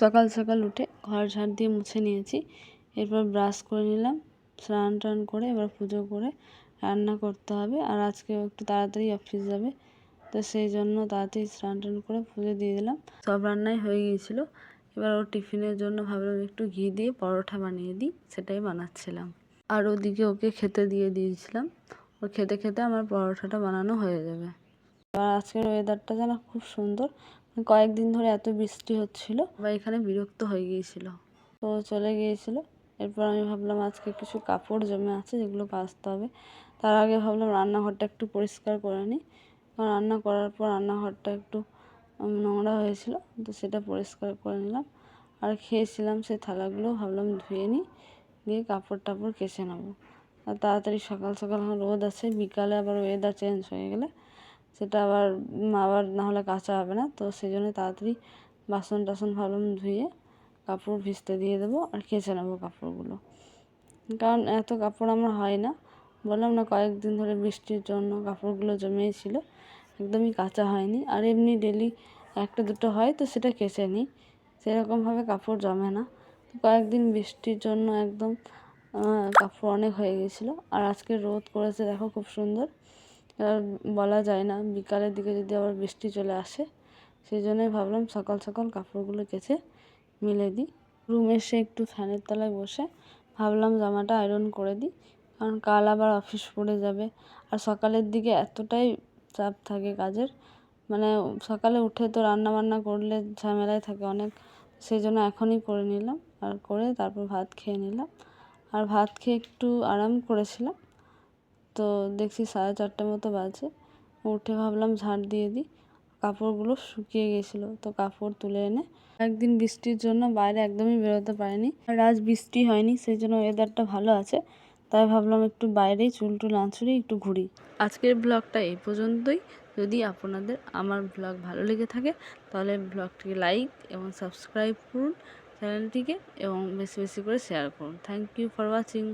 সকাল সকাল উঠে ঘর ঝাড় দিয়ে মুছে নিয়েছি। এরপর ব্রাশ করে নিলাম, স্নান টান করে এবার পুজো করে রান্না করতে হবে। আর আজকে একটু তাড়াতাড়ি অফিস যাবে, তো সেই জন্য তাড়াতাড়ি স্নান টান করে পুজো দিয়ে দিলাম। সব রান্নাই হয়ে গিয়েছিলো। এবার ওর টিফিনের জন্য ভাবলাম একটু ঘি দিয়ে পরোটা বানিয়ে দিই, সেটাই বানাচ্ছিলাম। আর ওদিকে ওকে খেতে দিয়ে দিয়েছিলাম। ও খেতে খেতে আমার পরোটাটা বানানো হয়ে যাবে। আর আজকের ওয়েদারটা যেন খুব সুন্দর। কয়েকদিন ধরে এত বৃষ্টি হচ্ছিল বা এখানে বিরক্ত হয়ে গিয়েছিল, তো চলে গিয়েছিল। এরপর আমি ভাবলাম আজকে কিছু কাপড় জমে আছে যেগুলো কাচতে হবে। তার আগে ভাবলাম রান্নাঘরটা একটু পরিষ্কার করে নিই, কারণ রান্না করার পর রান্নাঘরটা একটু নোংরা হয়েছিল, তো সেটা পরিষ্কার করে নিলাম। আর খেয়েছিলাম সেই থালাগুলো ভাবলাম ধুয়ে নিই, দিয়ে কাপড় টাপড় কেচে নেবো। আর তাড়াতাড়ি সকাল সকাল রোদ আছে, বিকালে আবার ওয়েদার চেঞ্জ হয়ে গেলে সেটা আবার নাহলে কাচা হবে না, তো সেই জন্য তাড়াতাড়ি বাসন টাসন ভাবলাম ধুয়ে কাপড় ভিজতে দিয়ে দেবো আর কেচে নেবো কাপড়গুলো। কারণ এত কাপড় আমার হয় না, বললাম না কয়েকদিন ধরে বৃষ্টির জন্য কাপড়গুলো জমেই ছিল, একদমই কাচা হয়নি। আর এমনি ডেলি একটা দুটো হয়, তো সেটা কেচে নিই, সেরকমভাবে কাপড় জমে না। তো কয়েকদিন বৃষ্টির জন্য একদম কাপড় অনেক হয়ে গেছিলো। আর আজকে রোদ করেছে দেখো খুব সুন্দর। আর বলা যায় না বিকালের দিকে যদি আবার বৃষ্টি চলে আসে, সেই জন্যই ভাবলাম সকাল সকাল কাপড়গুলো কেচে মিলে দিই। রুমে এসে একটু ফ্যানের তলায় বসে ভাবলাম জামাটা আয়রন করে দিই, কারণ কাল আবার অফিস পড়ে যাবে। আর সকালের দিকে এতটাই চাপ থাকে কাজের, মানে সকালে উঠে তো রান্না বান্না করলে ঝামেলায় থাকে অনেক, সেই জন্য এখনই করে নিলাম। আর করে তারপর ভাত খেয়ে নিলাম। আর ভাত খেয়ে একটু আরাম করেছিলাম, তো দেখছি 4:30 মতো বাজে। উঠে ভাবলাম ঝাড় দিয়ে দিই, কাপড়গুলো শুকিয়ে গেছিলো, তো কাপড় তুলে এনে একদিন বৃষ্টির জন্য বাইরে একদমই বেরোতে পারিনি। আর আজ বৃষ্টি হয়নি, সেই জন্য ওয়েদারটা ভালো আছে, তাই ভাবলাম একটু বাইরেই চুল টুল আঁচড়ে একটু ঘুরি। আজকের ব্লগটা এই পর্যন্তই। যদি আপনাদের আমার ব্লগ ভালো লেগে থাকে তাহলে ব্লগটিকে লাইক এবং সাবস্ক্রাইব করুন চ্যানেলটিকে, এবং বেশি বেশি করে শেয়ার করুন। Thank you for watching.